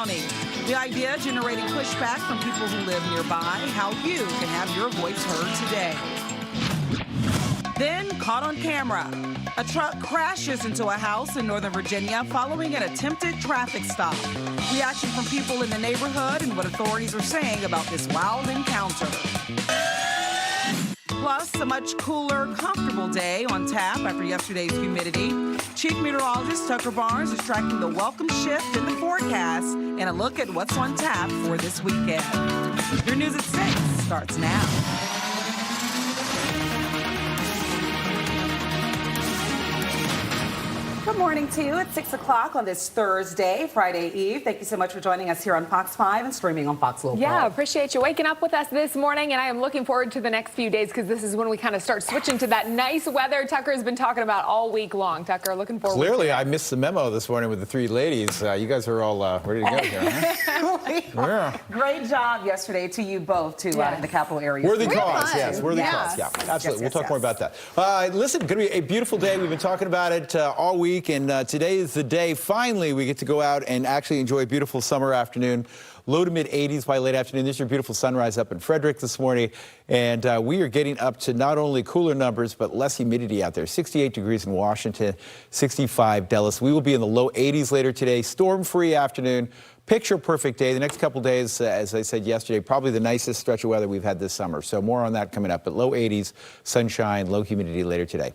County. The idea generating pushback from people who live nearby, how you can have your voice heard today. Then caught on camera. A truck crashes into a house in Northern Virginia following an attempted traffic stop. Reaction from people in the neighborhood and what authorities are saying about this wild encounter. Plus, a much cooler, comfortable day on tap after yesterday's humidity. Chief Meteorologist Tucker Barnes is tracking the welcome shift in the forecast and a look at what's on tap for this weekend. Your News at 6 starts now. Good morning to you at 6 o'clock on this Thursday, Friday Eve. Thank you so much for joining us here on Fox 5 and streaming on Fox Local. Yeah, appreciate you waking up with us this morning, and I am looking forward to the next few days because this is when we kind of start switching to that nice weather Tucker has been talking about all week long. Tucker, looking forward Clearly, I missed the memo this morning with the three ladies. You guys are all ready to go here, huh? Yeah. Great job yesterday to you both, in the capital area. Worthy cause, yes. Worthy cause, yeah. Absolutely. We'll talk more about that. Listen, going to be a beautiful day. We've been talking about it all week. And today is the day, finally, we get to go out and actually enjoy a beautiful summer afternoon. Low to mid 80s by late afternoon. There's your beautiful sunrise up in Frederick this morning. And we are getting up to not only cooler numbers, but less humidity out there. 68 degrees in Washington, 65 Dallas. We will be in the low 80s later today. Storm-free afternoon. Picture perfect day. The next couple days, as I said yesterday, probably the nicest stretch of weather we've had this summer. So more on that coming up. But low 80s, sunshine, low humidity later today.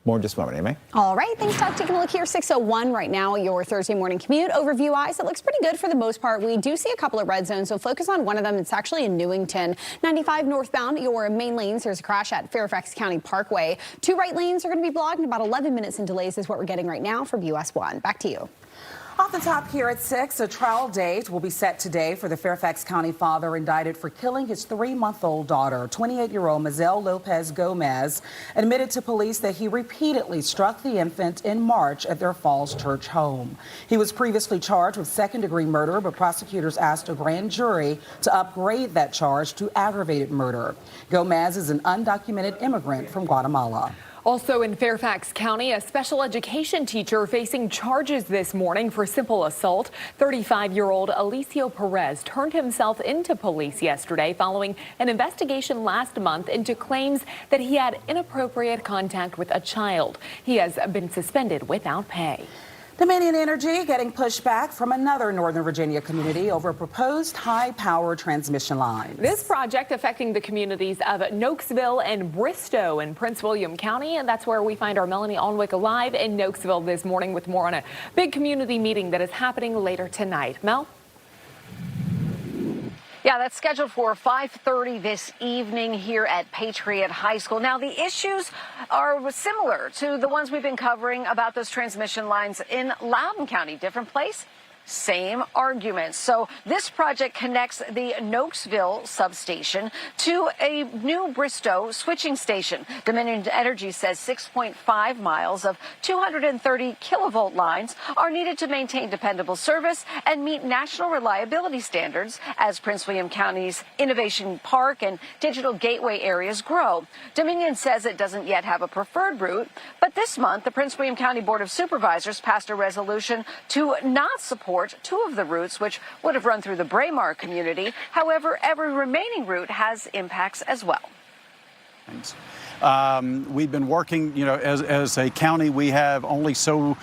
More in just a moment, Amy. All right, thanks, Doug. Taking a look here, 6:01 right now, your Thursday morning commute overview eyes. It looks pretty good for the most part. We do see a couple of red zones, so focus on one of them. It's actually in Newington. 95 northbound, your main lanes. There's a crash at Fairfax County Parkway. 2 right lanes are going to be blocked, and about 11 minutes in delays is what we're getting right now from US 1. Back to you. Off the top here at 6, a trial date will be set today for the Fairfax County father indicted for killing his 3-month-old daughter. 28-year-old Mazel Lopez Gomez admitted to police that he repeatedly struck the infant in March at their Falls Church home. He was previously charged with second-degree murder, but prosecutors asked a grand jury to upgrade that charge to aggravated murder. Gomez is an undocumented immigrant from Guatemala. Also in Fairfax County, a special education teacher facing charges this morning for simple assault. 35-year-old Alicio Perez turned himself into police yesterday following an investigation last month into claims that he had inappropriate contact with a child. He has been suspended without pay. Dominion Energy getting pushback from another Northern Virginia community over a proposed high-power transmission line. This project affecting the communities of Nokesville and Bristow in Prince William County, and that's where we find our Melanie Alnwick live in Nokesville this morning with more on a big community meeting that is happening later tonight. Mel? Yeah, that's scheduled for 5:30 this evening here at Patriot High School. Now, the issues are similar to the ones we've been covering about those transmission lines in Loudoun County. Different place? Same arguments. So this project connects the Nokesville substation to a new Bristow switching station. Dominion Energy says 6.5 miles of 230 kilovolt lines are needed to maintain dependable service and meet national reliability standards as Prince William County's Innovation Park and Digital Gateway areas grow. Dominion says it doesn't yet have a preferred route, but this month the Prince William County Board of Supervisors passed a resolution to not support 2 of the routes, which would have run through the Braemar community. However, every remaining route has impacts as well. We've been working, as a county, we have only so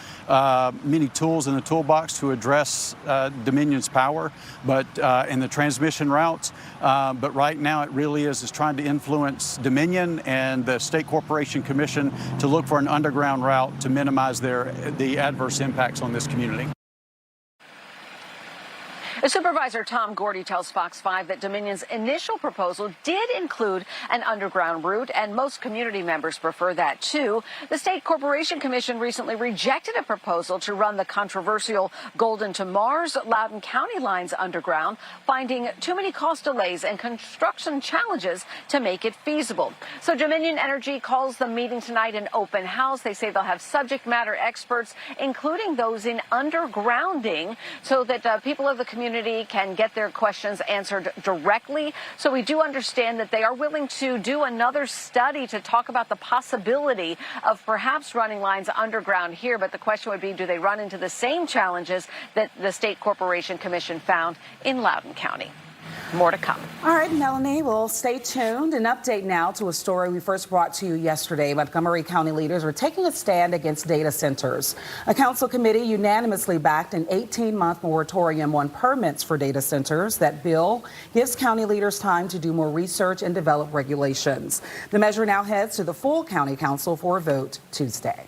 many tools in the toolbox to address Dominion's power, but in the transmission routes. But right now, it really is trying to influence Dominion and the State Corporation Commission to look for an underground route to minimize the adverse impacts on this community. Supervisor Tom Gordy tells Fox 5 that Dominion's initial proposal did include an underground route, and most community members prefer that, too. The State Corporation Commission recently rejected a proposal to run the controversial Golden to Mars Loudoun County lines underground, finding too many cost delays and construction challenges to make it feasible. So Dominion Energy calls the meeting tonight an open house. They say they'll have subject matter experts, including those in undergrounding, so that people of the community community can get their questions answered directly. So we do understand that they are willing to do another study to talk about the possibility of perhaps running lines underground here. But the question would be, do they run into the same challenges that the State Corporation Commission found in Loudoun County? More to come. All right, Melanie, well, stay tuned. An update now to a story we first brought to you yesterday. Montgomery County leaders are taking a stand against data centers. A council committee unanimously backed an 18-month moratorium on permits for data centers. That bill gives county leaders time to do more research and develop regulations. The measure now heads to the full county council for a vote Tuesday.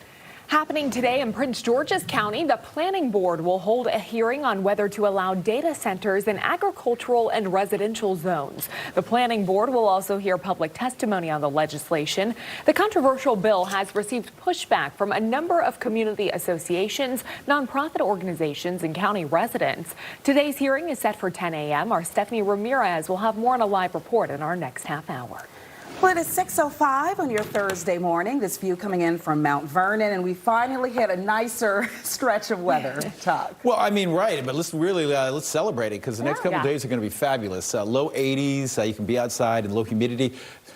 Happening today in Prince George's County, the Planning Board will hold a hearing on whether to allow data centers in agricultural and residential zones. The Planning Board will also hear public testimony on the legislation. The controversial bill has received pushback from a number of community associations, nonprofit organizations, and county residents. Today's hearing is set for 10 a.m. Our Stephanie Ramirez will have more on a live report in our next half hour. Well, it is 6:05 on your Thursday morning. This view coming in from Mount Vernon, and we finally hit a nicer stretch of weather, Chuck. Well, I mean, right, but let's really let's celebrate it because the next couple of days are going to be fabulous. Low 80s, you can be outside and low humidity.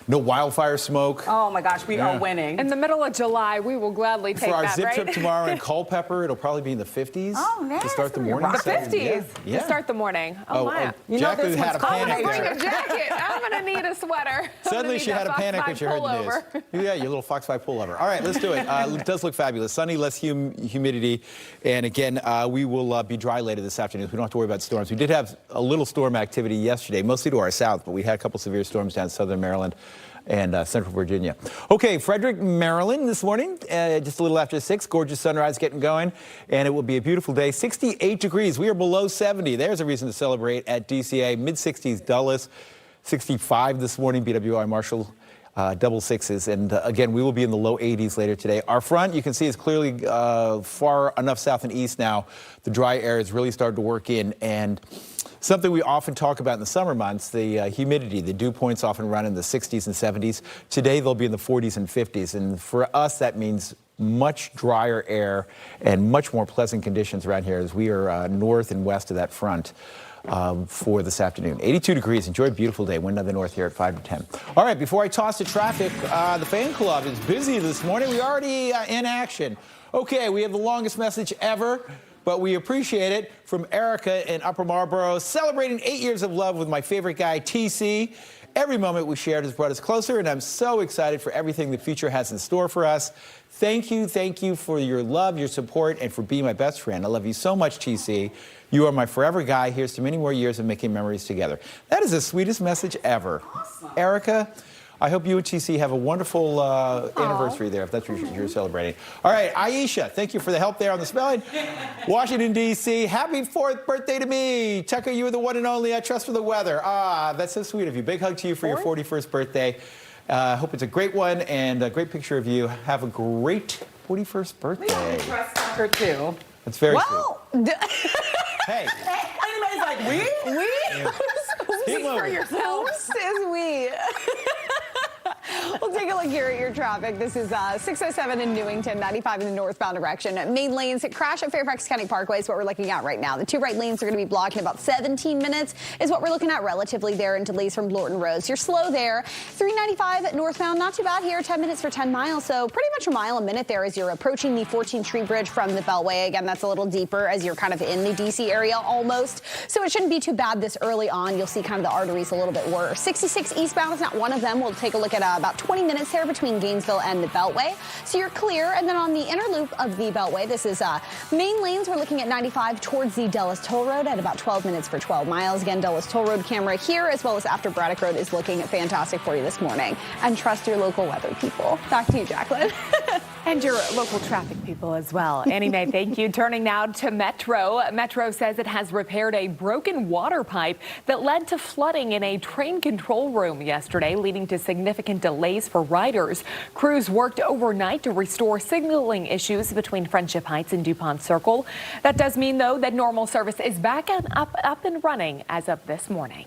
No wildfire smoke. Oh my gosh, we are winning. In the middle of July, we will gladly take For our that, zip right? trip tomorrow in Culpeper, it'll probably be in the 50s. Oh, nice. To start the morning. The The 50s Yeah. to start the morning. Oh, my. You know Jacqueline this had a one's coming. panic Bring there. a jacket. I'm going to need a sweater. Suddenly she had a panic when she heard the news. Yeah, your little Fox 5 pullover. All right, let's do it. It does look fabulous. Sunny, less humidity. And again, we will be dry later this afternoon. We don't have to worry about storms. We did have a little storm activity yesterday, mostly to our south, but we had a couple severe storms down southern Maryland and central Virginia. Okay, Frederick, Maryland this morning, just a little after 6. Gorgeous sunrise getting going, and it will be a beautiful day. 68 degrees. We are below 70. There's a reason to celebrate at DCA. Mid-60s, Dulles. 65 this morning, BWI Marshall. Double sixes, and again, we will be in the low 80s later today. Our front, you can see, is clearly far enough south and east now. The dry air has really started to work in, and something we often talk about in the summer months, the humidity. The dew points often run in the 60s and 70s. Today, they'll be in the 40s and 50s, and for us, that means much drier air and much more pleasant conditions around here as we are north and west of that front. For this afternoon. 82 degrees. Enjoy a beautiful day. Wind on the north here at 5 to 10. All right, before I toss to traffic, the fan club is busy this morning. We're already in action. Okay, we have the longest message ever, but we appreciate it from Erica in Upper Marlboro, celebrating 8 years of love with my favorite guy, TC. Every moment we shared has brought us closer, and I'm so excited for everything the future has in store for us. Thank you for your love, your support, and for being my best friend. I love you so much, TC. You are my forever guy. Here's to many more years of making memories together. That is the sweetest message ever. Awesome. Erica, I hope you and TC have a wonderful anniversary there, if that's what you're celebrating. All right, Aisha, thank you for the help there on the spelling. Washington, D.C., happy 4th birthday to me. Tucker, you are the one and only I trust for the weather. Ah, that's so sweet of you. Big hug to you for your 41st birthday. Hope it's a great one and a great picture of you. Have a great 41st birthday. We trust Tucker, too. That's very Well, Hey. Anybody's like, we? Keep moving. Who says we? We'll take a look here at your traffic. This is 607 in Newington, 95 in the northbound direction. Main lanes crash at Fairfax County Parkway is what we're looking at right now. The two right lanes are going to be blocked in about 17 minutes is what we're looking at relatively there, and delays from Lorton Roads. You're slow there. 395 northbound, not too bad here. 10 minutes for 10 miles, so pretty much a mile a minute there as you're approaching the 14th Street Bridge from the Beltway. Again, that's a little deeper as you're kind of in the D.C. area almost, so it shouldn't be too bad this early on. You'll see kind of the arteries a little bit worse. 66 eastbound is not one of them. We'll take a look at about 20 minutes there between Gainesville and the Beltway. So you're clear. And then on the inner loop of the Beltway, this is main lanes. We're looking at 95 towards the Dulles Toll Road at about 12 minutes for 12 miles. Again, Dulles Toll Road camera here as well as after Braddock Road is looking fantastic for you this morning. And trust your local weather people. Back to you, Jacqueline. And your local traffic people as well. Annie Mae, thank you. Turning now to Metro. Metro says it has repaired a broken water pipe that led to flooding in a train control room yesterday, leading to significant delays for riders. Crews worked overnight to restore signaling issues between Friendship Heights and DuPont Circle. That does mean, though, that normal service is back and up and running as of this morning.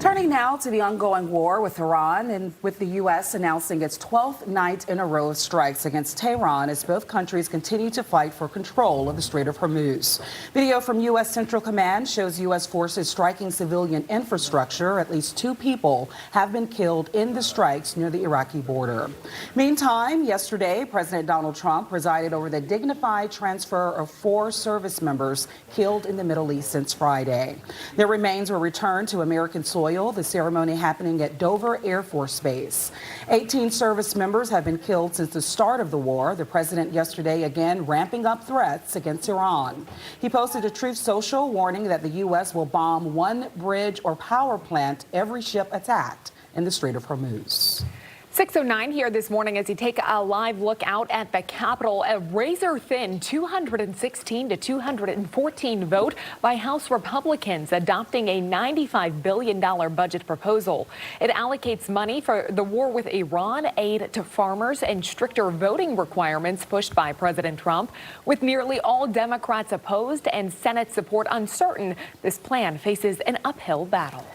Turning now to the ongoing war with Iran, and with the U.S. announcing its 12th night in a row of strikes against Tehran as both countries continue to fight for control of the Strait of Hormuz. Video from U.S. Central Command shows U.S. forces striking civilian infrastructure. At least 2 people have been killed in the strikes near the Iraqi border. Meantime, yesterday, President Donald Trump presided over the dignified transfer of 4 service members killed in the Middle East since Friday. Their remains were returned to American soil, the ceremony happening at Dover Air Force Base. 18 service members have been killed since the start of the war. The president yesterday again ramping up threats against Iran. He posted a Truth Social warning that the U.S. will bomb 1 bridge or power plant every ship attacked in the Strait of Hormuz. 6:09 here this morning as you take a live look out at the Capitol. A razor-thin 216 to 214 vote by House Republicans adopting a $95 billion budget proposal. It allocates money for the war with Iran, aid to farmers, and stricter voting requirements pushed by President Trump. With nearly all Democrats opposed and Senate support uncertain, this plan faces an uphill battle.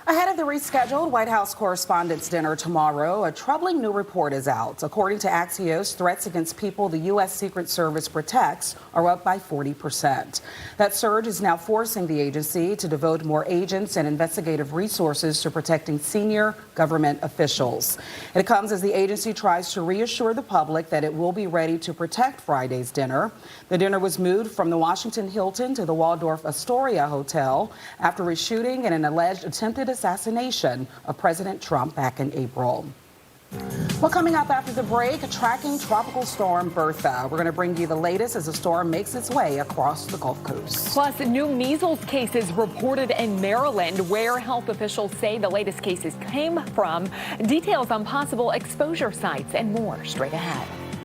Ahead of the rescheduled White House Correspondents' Dinner tomorrow, a troubling new report is out. According to Axios, threats against people the U.S. Secret Service protects are up by 40%. That surge is now forcing the agency to devote more agents and investigative resources to protecting senior government officials. It comes as the agency tries to reassure the public that it will be ready to protect Friday's dinner. The dinner was moved from the Washington Hilton to the Waldorf Astoria Hotel after reshooting in an alleged attempted assassination of President Trump back in April. Well, coming up after the break, tracking Tropical Storm Bertha. We're going to bring you the latest as the storm makes its way across the Gulf Coast. Plus, new measles cases reported in Maryland, where health officials say the latest cases came from. Details on possible exposure sites and more straight ahead.